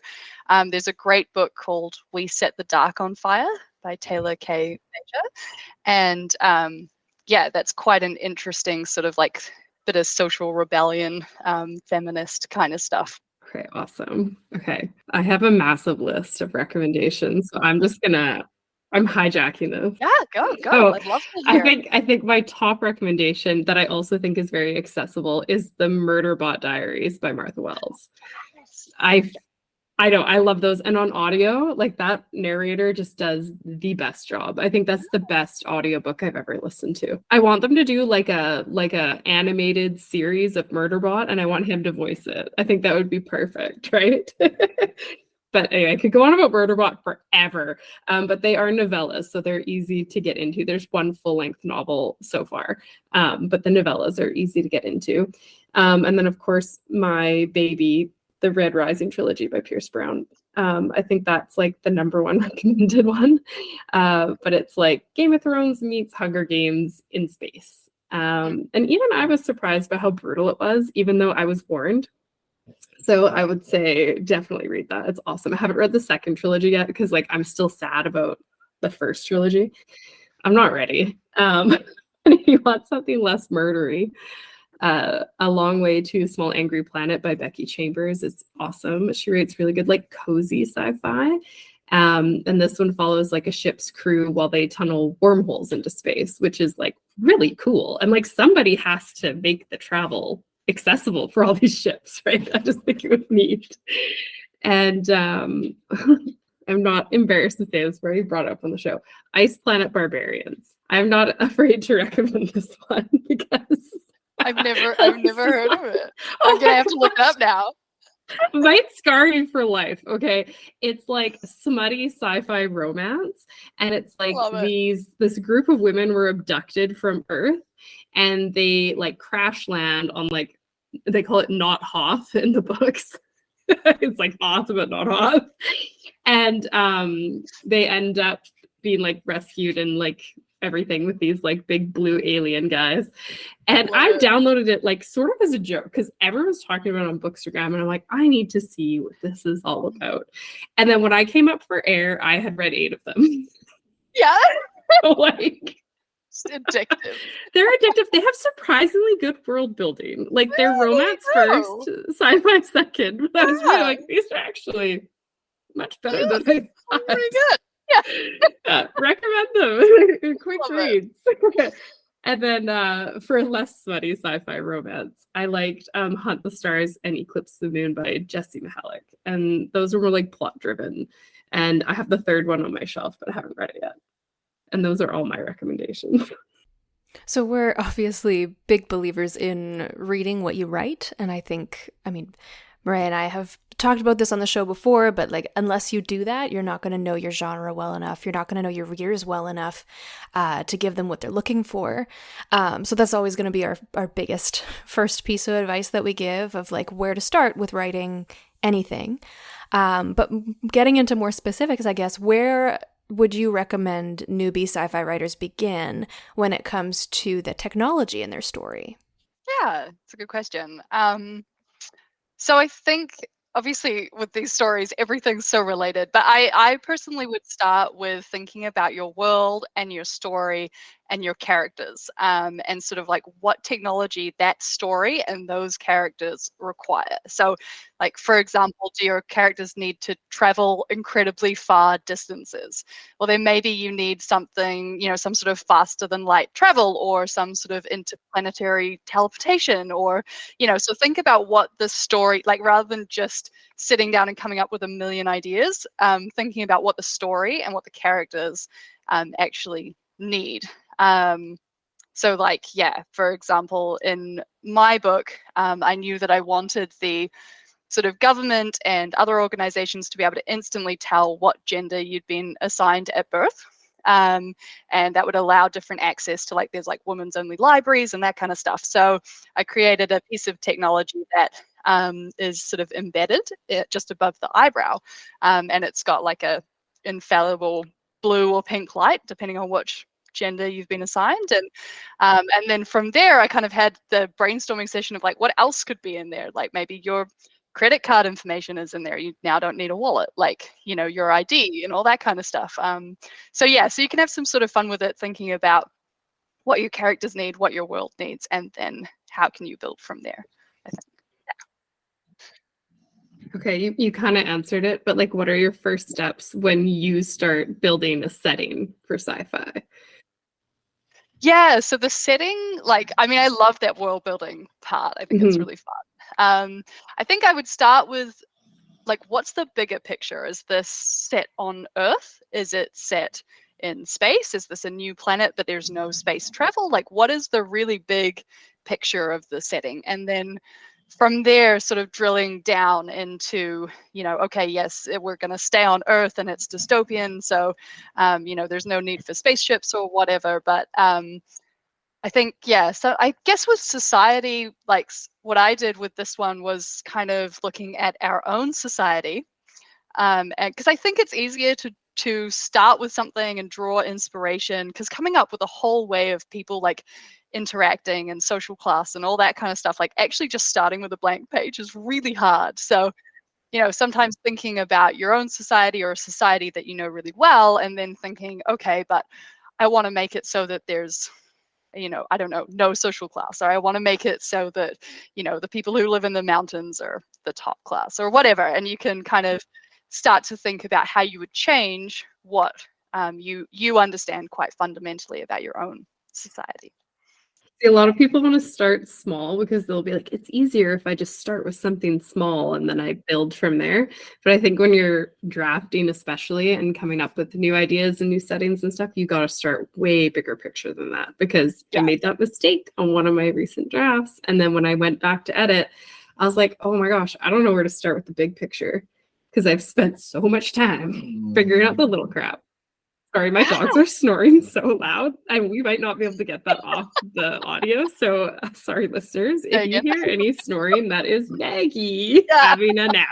there's a great book called We Set the Dark on Fire by Taylor K. Major. And yeah, that's quite an interesting sort of like bit of social rebellion, feminist kind of stuff. Okay, awesome. Okay, I have a massive list of recommendations, so I'm hijacking this. Yeah, go. So, I'd love to hear. I think my top recommendation that I also think is very accessible is the Murderbot Diaries by Martha Wells. I know, I love those. And on audio, like that narrator just does the best job. I think that's the best audiobook I've ever listened to. I want them to do like a animated series of Murderbot, and I want him to voice it. I think that would be perfect, right? But anyway, I could go on about Murderbot forever. But they are novellas, so they're easy to get into. There's one full-length novel so far, but the novellas are easy to get into. And then, of course, my baby, the Red Rising trilogy by Pierce Brown. I think that's like the number one recommended one. But it's like Game of Thrones meets Hunger Games in space. And even I was surprised by how brutal it was, even though I was warned. So I would say definitely read that. It's awesome. I haven't read the second trilogy yet because like I'm still sad about the first trilogy. I'm not ready. If you want something less murdery, A Long Way to a Small Angry Planet by Becky Chambers. It's awesome. She writes really good, like cozy sci-fi. And this one follows like a ship's crew while they tunnel wormholes into space, which is like really cool. And like somebody has to make the travel accessible for all these ships, right? I just think it was neat. And I'm not embarrassed to say this, where you brought it up on the show. Ice Planet Barbarians. I'm not afraid to recommend this one because I've never heard of it. I'm gonna have to look it up now. Might scar you for life. Okay, it's like smutty sci-fi romance, and it's like this group of women were abducted from Earth, and they like crash land on like, they call it not Hoth in the books. It's like Hoth but not Hoth, and they end up being like rescued and like everything with these like big blue alien guys. And I downloaded it like sort of as a joke because everyone's talking about it on Bookstagram, and I'm like, I need to see what this is all about. And then when I came up for air, I had read 8 of them. Yeah. Like, it's addictive. They're addictive. They have surprisingly good world building. Like they're romance first, sci-fi second. But I was really like, these are actually much better than I thought. Pretty good. Yeah. Recommend them. Quick Love reads. And then for less smutty sci-fi romance, I liked Hunt the Stars and Eclipse the Moon by Jessie Mihalik. And those are more like plot driven. And I have the third one on my shelf, but I haven't read it yet. And those are all my recommendations. So we're obviously big believers in reading what you write. And I think, I mean, Mariah and I have talked about this on the show before, but like, unless you do that, you're not going to know your genre well enough. You're not going to know your readers well enough to give them what they're looking for. So that's always going to be our biggest first piece of advice that we give, of like where to start with writing anything. But getting into more specifics, I guess, where would you recommend newbie sci-fi writers begin when it comes to the technology in their story? Yeah, it's a good question. So I think obviously with these stories, everything's so related, but I personally would start with thinking about your world and your story and your characters, and sort of like what technology that story and those characters require. So like, for example, do your characters need to travel incredibly far distances? Well, then maybe you need something, some sort of faster than light travel, or some sort of interplanetary teleportation, or, so think about what the story, like rather than just sitting down and coming up with a million ideas, thinking about what the story and what the characters actually need. So like, yeah, for example, in my book, I knew that I wanted the sort of government and other organizations to be able to instantly tell what gender you'd been assigned at birth. And that would allow different access to, like, there's like women's only libraries and that kind of stuff. So I created a piece of technology that is sort of embedded just above the eyebrow. And it's got like a infallible blue or pink light, depending on which gender you've been assigned. And then from there, I kind of had the brainstorming session of like, what else could be in there? Like maybe your credit card information is in there. You now don't need a wallet, like, you know, your ID and all that kind of stuff. So yeah, so you can have some sort of fun with it, thinking about what your characters need, what your world needs, and then how can you build from there, I think. Okay, you kind of answered it, but like, what are your first steps when you start building a setting for sci-fi? Yeah, so the setting, like, I mean, I love that world building part. I think it's really fun. I think I would start with, like, what's the bigger picture? Is this set on Earth? Is it set in space? Is this a new planet but there's no space travel? Like, what is the really big picture of the setting? And then from there, sort of drilling down into, you know, okay, yes, we're going to stay on Earth and it's dystopian, so you know, there's no need for spaceships or whatever. But I think, yeah, so I guess with society, like what I did with this one was kind of looking at our own society, and because I think it's easier to start with something and draw inspiration, because coming up with a whole way of people like interacting and social class and all that kind of stuff, like actually just starting with a blank page is really hard. So, you know, sometimes thinking about your own society or a society that you know really well, and then thinking, okay, but I want to make it so that there's, you know, I don't know, no social class, or I want to make it so that, you know, the people who live in the mountains are the top class or whatever. And you can kind of start to think about how you would change what you understand quite fundamentally about your own society. See, a lot of people want to start small because they'll be like, it's easier if I just start with something small and then I build from there. But I think when you're drafting, especially, and coming up with new ideas and new settings and stuff, you got to start way bigger picture than that, because I made that mistake on one of my recent drafts. And then when I went back to edit, I was like, oh my gosh, I don't know where to start with the big picture because I've spent so much time figuring out the little crap. Sorry, my dogs are snoring so loud, and we might not be able to get that off the audio. So, sorry, listeners, if you hear any snoring, that is Maggie having a nap.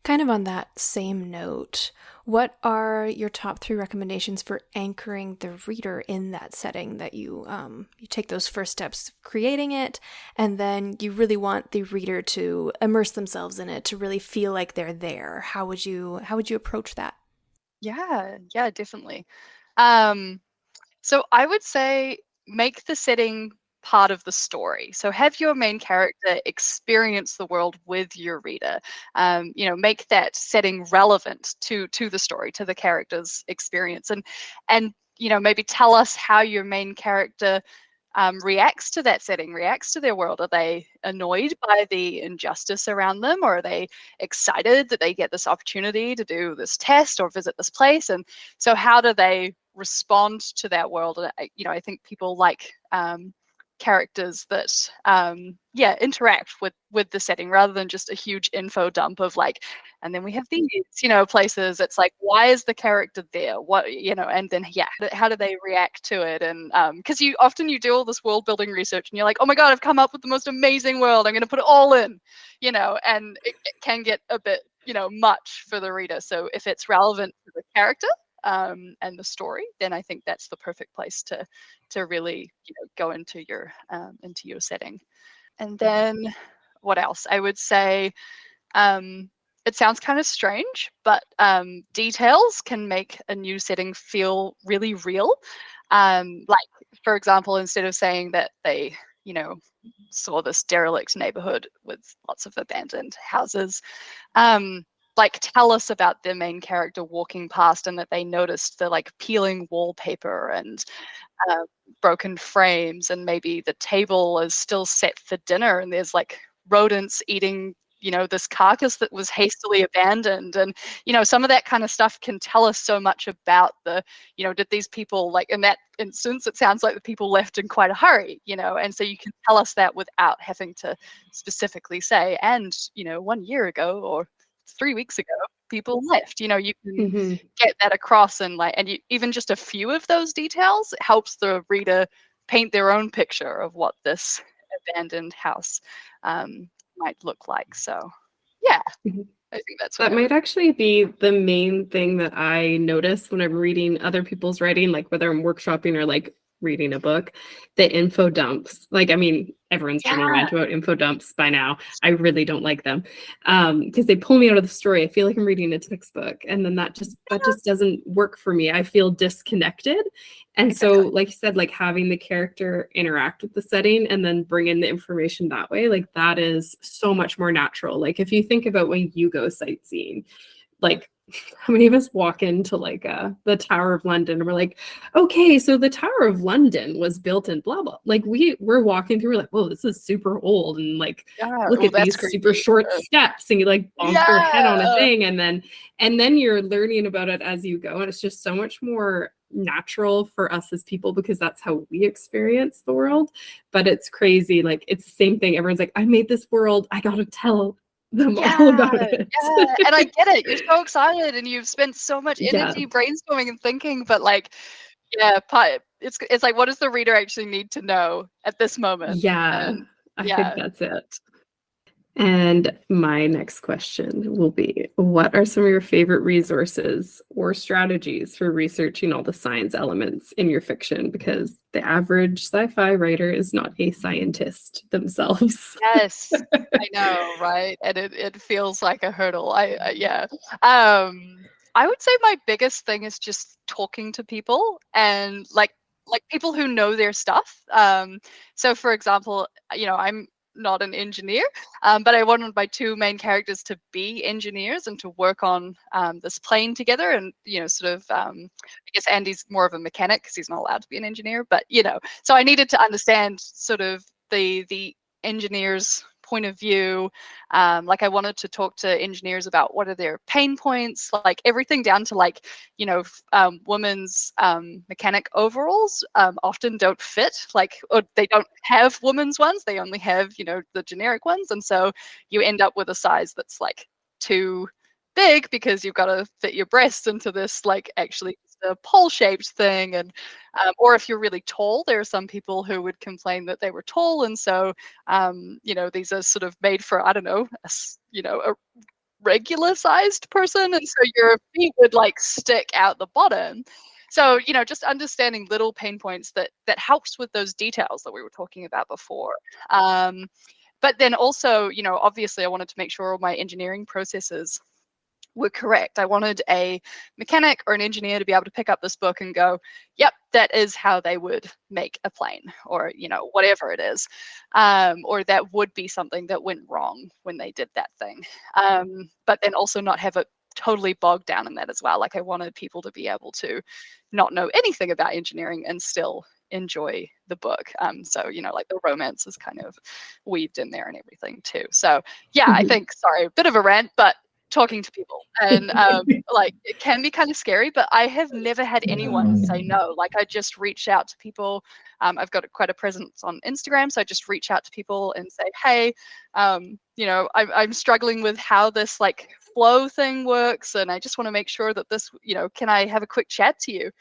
Kind of on that same note, what are your top 3 recommendations for anchoring the reader in that setting that you take those first steps of creating it, and then you really want the reader to immerse themselves in it, to really feel like they're there? How would you approach that? Yeah, definitely. So I would say make the setting part of the story. So have your main character experience the world with your reader. You know, make that setting relevant to the story, to the character's experience, and you know, maybe tell us how your main character reacts to that setting, reacts to their world. Are they annoyed by the injustice around them, or are they excited that they get this opportunity to do this test or visit this place? And so how do they respond to that world? And you know, I think people like characters that interact with the setting, rather than just a huge info dump of like, and then we have these, you know, places. It's like, why is the character there? What, you know, and then how do they react to it? And because you do all this world building research and you're like, oh my god, I've come up with the most amazing world, I'm going to put it all in, you know, and it can get a bit, you know, much for the reader. So if it's relevant to the character and the story, then I think that's the perfect place to really, you know, go into your setting. And then what else? I would say it sounds kind of strange, but details can make a new setting feel really real. Like, for example, instead of saying that they, you know, saw this derelict neighborhood with lots of abandoned houses, like tell us about their main character walking past and that they noticed the like peeling wallpaper and broken frames, and maybe the table is still set for dinner and there's like rodents eating, you know, this carcass that was hastily abandoned. And, you know, some of that kind of stuff can tell us so much about the, you know, did these people, like in that instance, it sounds like the people left in quite a hurry, you know, and so you can tell us that without having to specifically say, and, you know, 1 year ago or 3 weeks ago, people left. You know, you can get that across, and like, and even just a few of those details helps the reader paint their own picture of what this abandoned house might look like. So, yeah. I think that's That might actually be the main thing that I notice when I'm reading other people's writing, like whether I'm workshopping or like reading a book, the info dumps. Like, I mean, everyone's turning around about info dumps by now. I really don't like them because they pull me out of the story. I feel like I'm reading a textbook, and then that just doesn't work for me. I feel disconnected. And so, like you said, like having the character interact with the setting and then bring in the information that way, like that is so much more natural. Like if you think about when you go sightseeing, like how many of us walk into like the Tower of London and we're like, okay, so the Tower of London was built in blah blah. Like we're walking through, we're like, whoa, this is super old, and like look at these super short steps, and you like bump your head on a thing, and then you're learning about it as you go, and it's just so much more natural for us as people because that's how we experience the world. But it's crazy, like it's the same thing. Everyone's like, I made this world, I gotta tell them all about it. Yeah, and I get it. You're so excited and you've spent so much energy brainstorming and thinking, but like, it's like, what does the reader actually need to know at this moment? I think that's it. And my next question will be, what are some of your favorite resources or strategies for researching all the science elements in your fiction? Because the average sci-fi writer is not a scientist themselves. Yes, I know, right? And it feels like a hurdle. I would say my biggest thing is just talking to people and like people who know their stuff. So for example, I'm not an engineer, but I wanted my two main characters to be engineers and to work on this plane together. And sort of, I guess Andy's more of a mechanic because he's not allowed to be an engineer. But so I needed to understand sort of the engineers' point of view. Like I wanted to talk to engineers about what are their pain points, like everything down to like women's mechanic overalls often don't fit, like, or they don't have women's ones, they only have the generic ones, and so you end up with a size that's like too big because you've got to fit your breast into this like actually a pole shaped thing. And or if you're really tall, there are some people who would complain that they were tall, and so these are sort of made for, I don't know, a regular sized person, and so your feet would like stick out the bottom. So just understanding little pain points that helps with those details that we were talking about before. But then also obviously I wanted to make sure all my engineering processes were correct. I wanted a mechanic or an engineer to be able to pick up this book and go, yep, that is how they would make a plane, or whatever it is, or that would be something that went wrong when they did that thing. But then also not have it totally bogged down in that as well. Like I wanted people to be able to not know anything about engineering and still enjoy the book. So like the romance is kind of weaved in there and everything too. So yeah, I think, sorry, a bit of a rant, but talking to people and like it can be kind of scary, but I have never had anyone say no. Like I just reach out to people. I've got quite a presence on Instagram, so I just reach out to people and say, hey, I'm struggling with how this like flow thing works, and I just want to make sure that this, can I have a quick chat to you?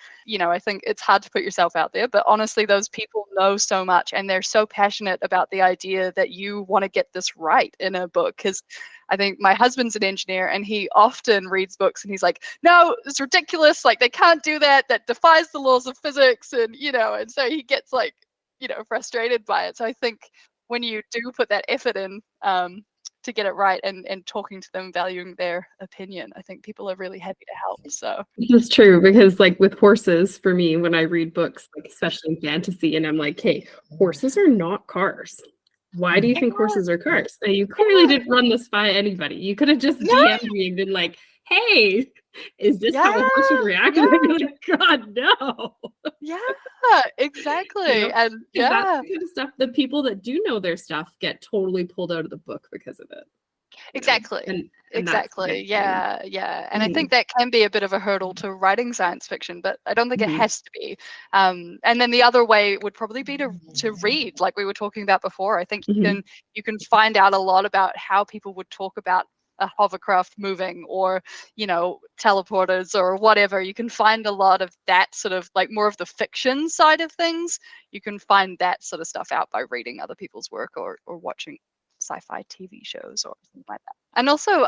I think it's hard to put yourself out there, but honestly, those people know so much and they're so passionate about the idea that you want to get this right in a book. Because I think my husband's an engineer and he often reads books and he's like, no, it's ridiculous. Like they can't do that. That defies the laws of physics. And, and so he gets like, frustrated by it. So I think when you do put that effort in to get it right and talking to them, valuing their opinion, I think people are really happy to help. So it's true, because like with horses, for me, when I read books, like especially in fantasy, and I'm like, hey, horses are not cars. Why do you think horses are cars? Now, you clearly didn't run this by anybody. You could have just DM'd me and been like, hey, is this how a horse would react? And I'd be like, God, no. Yeah, exactly. And that's the kind of stuff, the people that do know their stuff get totally pulled out of the book because of it. Exactly. And exactly. Yeah. And I think that can be a bit of a hurdle to writing science fiction, but I don't think it has to be. And then the other way would probably be to read, like we were talking about before. I think you can find out a lot about how people would talk about a hovercraft moving, or teleporters or whatever. You can find a lot of that sort of like more of the fiction side of things. You can find that sort of stuff out by reading other people's work or watching sci-fi TV shows or something like that. And also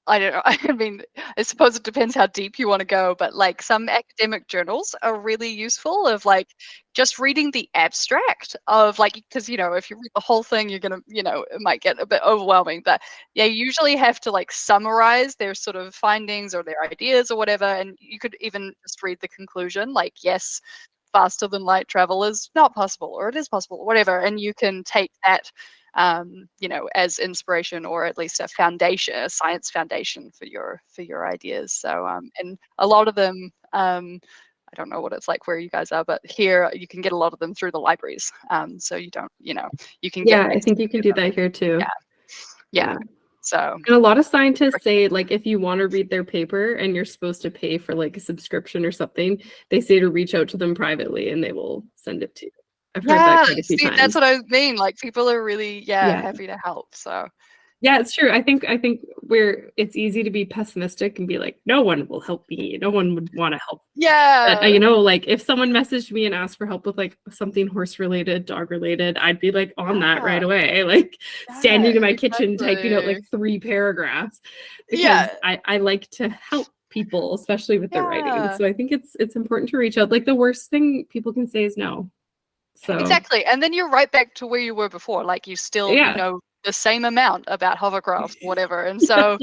I don't know. I mean, I suppose it depends how deep you want to go, but like some academic journals are really useful of like just reading the abstract of like, because if you read the whole thing, you're gonna, it might get a bit overwhelming. But they usually have to like summarize their sort of findings or their ideas or whatever, and you could even just read the conclusion, like, yes, faster than light travel is not possible, or it is possible, or whatever, and you can take that as inspiration, or at least a foundation, a science foundation for your ideas. So and a lot of them, I don't know what it's like where you guys are, but here you can get a lot of them through the libraries. So you don't, you can get. Yeah, I think you can do that here too. Yeah. So, and a lot of scientists say, like, if you want to read their paper and you're supposed to pay for like a subscription or something, they say to reach out to them privately and they will send it to you. I've heard that quite a few times. That's what I mean. Like, people are really happy to help. So yeah, it's true. I think it's easy to be pessimistic and be like, no one will help me. No one would want to help. Yeah. But, like if someone messaged me and asked for help with like something horse related, dog related, I'd be like on that right away. Like standing in my kitchen typing out like 3 paragraphs. Because I like to help people, especially with their writing. So I think it's important to reach out. Like the worst thing people can say is no. So exactly. And then you're right back to where you were before. Like you still know the same amount about hovercraft, whatever. And so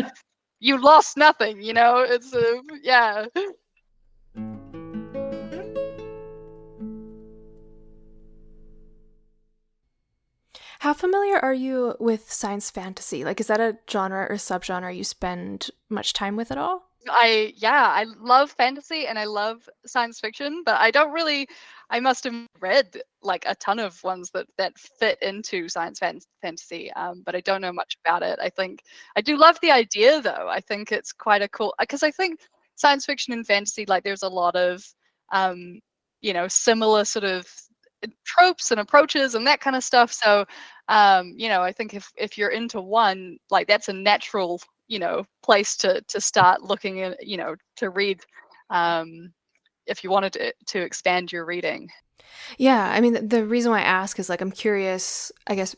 you lost nothing, it's How familiar are you with science fantasy? Like, is that a genre or subgenre you spend much time with at all? I love fantasy and I love science fiction, but I must have read like a ton of ones that fit into science fantasy, but I don't know much about it. I think I do love the idea though. I think it's quite a cool, because I think science fiction and fantasy, like there's a lot of, similar sort of tropes and approaches and that kind of stuff. So, I think if you're into one, like that's a natural place to start looking at, to read, if you wanted to expand your reading. Yeah, I mean, the reason why I ask is like I'm curious, I guess,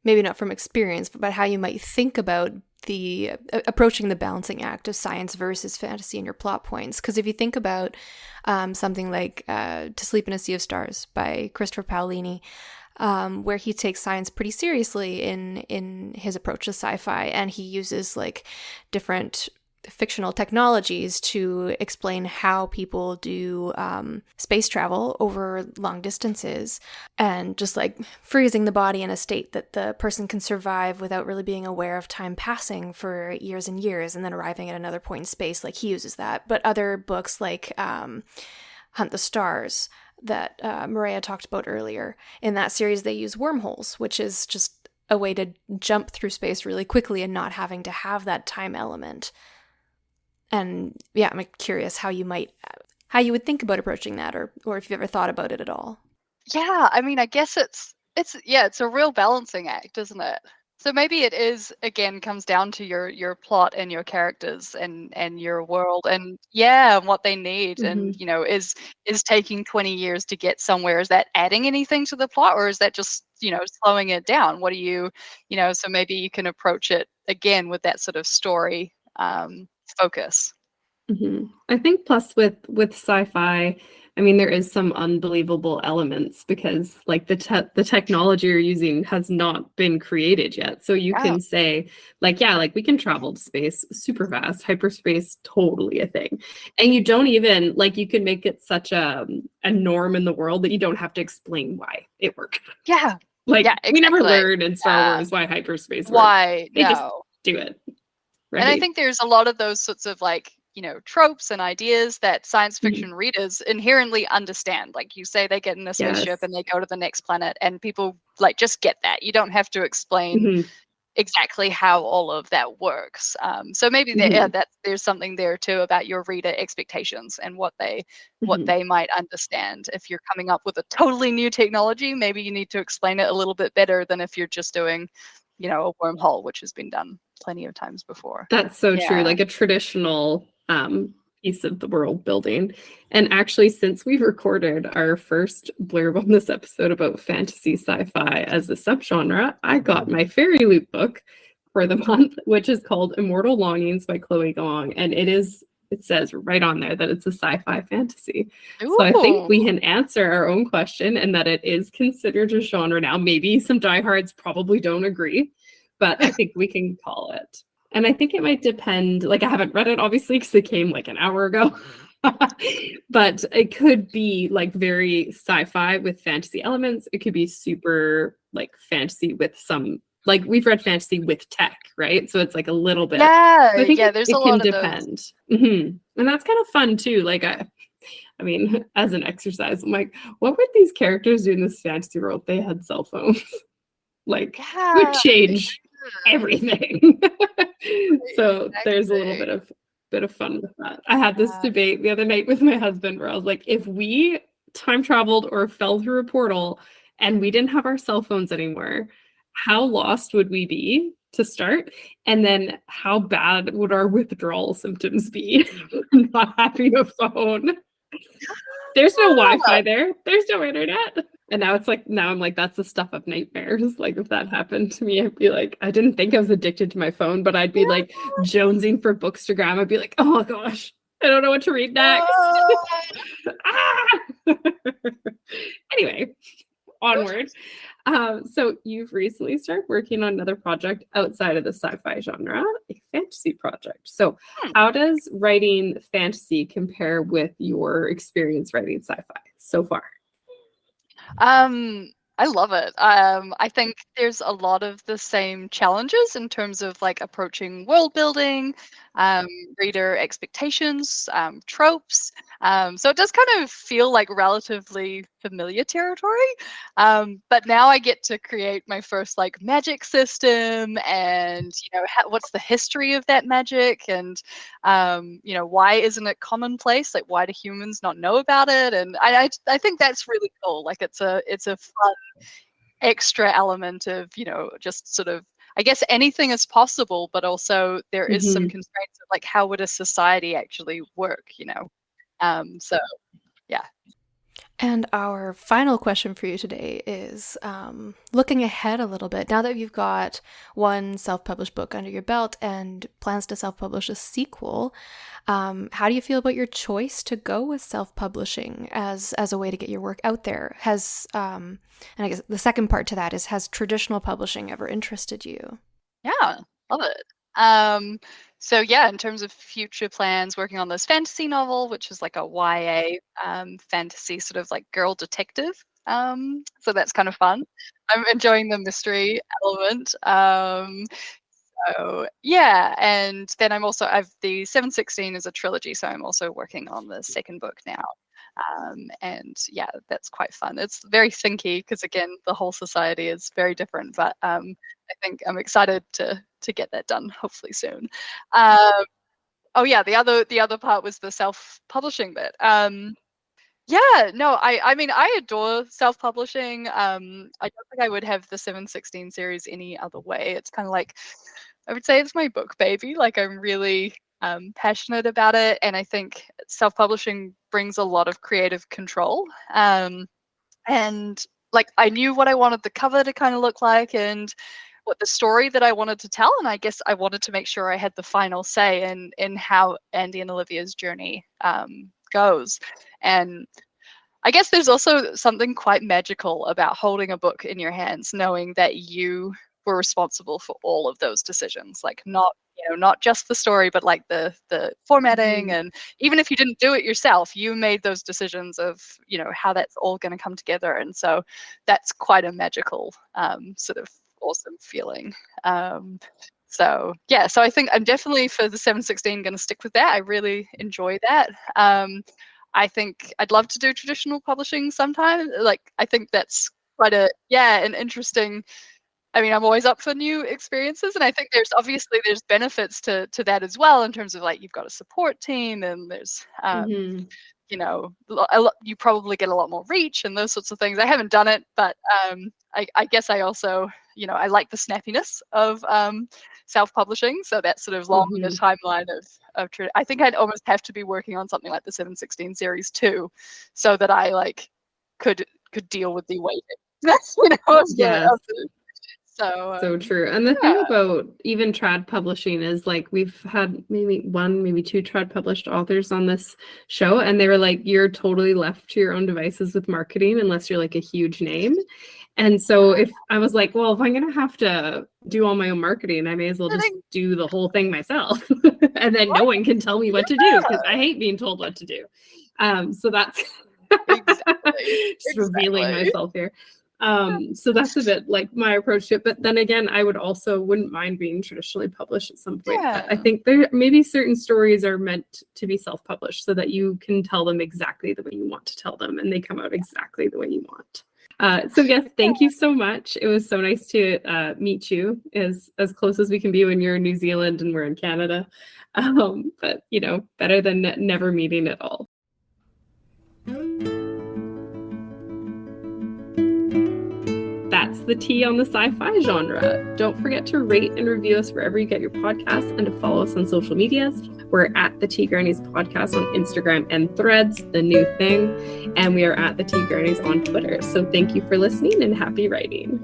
maybe not from experience, but how you might think about the approaching the balancing act of science versus fantasy in your plot points. Because if you think about something like To Sleep in a Sea of Stars by Christopher Paolini, where he takes science pretty seriously in his approach to sci-fi, and he uses like different fictional technologies to explain how people do space travel over long distances, and just like freezing the body in a state that the person can survive without really being aware of time passing for years and years, and then arriving at another point in space. Like he uses that. But other books like Hunt the Stars that Maria talked about earlier, in that series they use wormholes, which is just a way to jump through space really quickly and not having to have that time element. And yeah, I'm curious how you would think about approaching that, or if you've ever thought about it at all. Yeah, I mean, I guess it's a real balancing act, isn't it? So maybe it is, again, comes down to your plot and your characters and your world and what they need. And is taking 20 years to get somewhere, is that adding anything to the plot, or is that just slowing it down? What do you so maybe you can approach it again with that sort of story focus. I think plus with sci-fi, I mean, there is some unbelievable elements because like the technology you're using has not been created yet. So you can say like, like we can travel to space super fast, hyperspace, totally a thing. And you don't even like, you can make it such a norm in the world that you don't have to explain why it worked. Yeah. Like exactly. We never learned in Star Wars why hyperspace worked. Why? They just do it. Right? And I think there's a lot of those sorts of like, tropes and ideas that science fiction readers inherently understand. Like you say, they get in a spaceship and they go to the next planet, and people like just get that. You don't have to explain exactly how all of that works. So maybe there's something there too about your reader expectations and what they might understand. If you're coming up with a totally new technology, maybe you need to explain it a little bit better than if you're just doing, a wormhole, which has been done plenty of times before. That's so true. Like a traditional piece of the world building. And actually, since we've recorded our first blurb on this episode about fantasy sci-fi as a subgenre, I got my Fairy Loot book for the month, which is called Immortal Longings by Chloe Gong. And it says right on there that it's a sci-fi fantasy. Ooh. So I think we can answer our own question and that it is considered a genre now. Maybe some diehards probably don't agree, but I think we can call it. And I think it might depend, like I haven't read it obviously because it came like an hour ago, but it could be like very sci-fi with fantasy elements. It could be super like fantasy with some, like we've read fantasy with tech, right? So it's like a little bit. Yeah, so I think there's a lot of depend. And that's kind of fun too. Like I mean, as an exercise, I'm like, what would these characters do in this fantasy world if they had cell phones? Like, it would change everything. So there's a little bit of fun with that. I had this debate the other night with my husband where I was like, if we time traveled or fell through a portal and we didn't have our cell phones anymore, how lost would we be to start? And then how bad would our withdrawal symptoms be not having a phone? There's no Wi-Fi there. There's no internet. And now I'm like, that's the stuff of nightmares. Like if that happened to me, I'd be like, I didn't think I was addicted to my phone, but I'd be like jonesing for books to grab. I'd be like, oh gosh, I don't know what to read next. Anyway, onward. So you've recently started working on another project outside of the sci-fi genre, a fantasy project. So how does writing fantasy compare with your experience writing sci-fi so far? I love it. I think there's a lot of the same challenges in terms of like approaching world building, reader expectations, tropes. So it does kind of feel like relatively familiar territory. But now I get to create my first like magic system, and what's the history of that magic, and why isn't it commonplace? Like why do humans not know about it? And I think that's really cool. Like it's a fun extra element of just sort of, I guess anything is possible, but also there is some constraints of like how would a society actually work, so yeah. And our final question for you today is looking ahead a little bit. Now that you've got one self-published book under your belt and plans to self-publish a sequel, how do you feel about your choice to go with self-publishing as a way to get your work out there? And I guess the second part to that is, has traditional publishing ever interested you? Yeah, love it. So yeah, in terms of future plans, working on this fantasy novel, which is like a YA fantasy sort of like girl detective. So that's kind of fun. I'm enjoying the mystery element. So yeah, and then I've the 716 is a trilogy, so I'm also working on the second book now. And yeah, that's quite fun. It's very thinky because again, the whole society is very different, but I think I'm excited to get that done hopefully soon. Oh yeah, the other part was the self-publishing bit. Yeah, no, I mean I adore self-publishing. I don't think I would have the 716 series any other way. It's kind of like, I would say it's my book baby. Like I'm really passionate about it, and I think self-publishing brings a lot of creative control. And like I knew what I wanted the cover to kind of look like and what the story that I wanted to tell, and I guess I wanted to make sure I had the final say in how Andy and Olivia's journey goes. And I guess there's also something quite magical about holding a book in your hands, knowing that you were responsible for all of those decisions, like not just the story, but like the formatting, and even if you didn't do it yourself, you made those decisions of how that's all going to come together. And so that's quite a magical sort of awesome feeling. So yeah, so I think I'm definitely for the 716 going to stick with that. I really enjoy that. I think I'd love to do traditional publishing sometime. Like I think that's quite an interesting. I mean, I'm always up for new experiences, and I think there's benefits to that as well in terms of like you've got a support team, and there's you probably get a lot more reach and those sorts of things. I haven't done it, but I guess I also I like the snappiness of self-publishing, so that sort of longer timeline of I think I'd almost have to be working on something like the 716 series too, so that I like could deal with the waiting. Of the So true. And the thing about even trad publishing is like we've had maybe two trad published authors on this show, and they were like, you're totally left to your own devices with marketing unless you're like a huge name. And so if I was like, well, if I'm going to have to do all my own marketing, I may as well just do the whole thing myself. And then no one can tell me what to do because I hate being told what to do. So that's just revealing myself here. So that's a bit like my approach to it. But then again, I wouldn't mind being traditionally published at some point. But I think there maybe certain stories are meant to be self-published so that you can tell them exactly the way you want to tell them and they come out exactly the way you want. So yes, thank you so much. It was so nice to meet you as close as we can be when you're in New Zealand and we're in Canada. But better than never meeting at all. That's the tea on the sci-fi genre. Don't forget to rate and review us wherever you get your podcasts and to follow us on social medias. We're at the Tea Grannies Podcast on Instagram and Threads, the new thing. And we are at the Tea Grannies on Twitter. So thank you for listening and happy writing.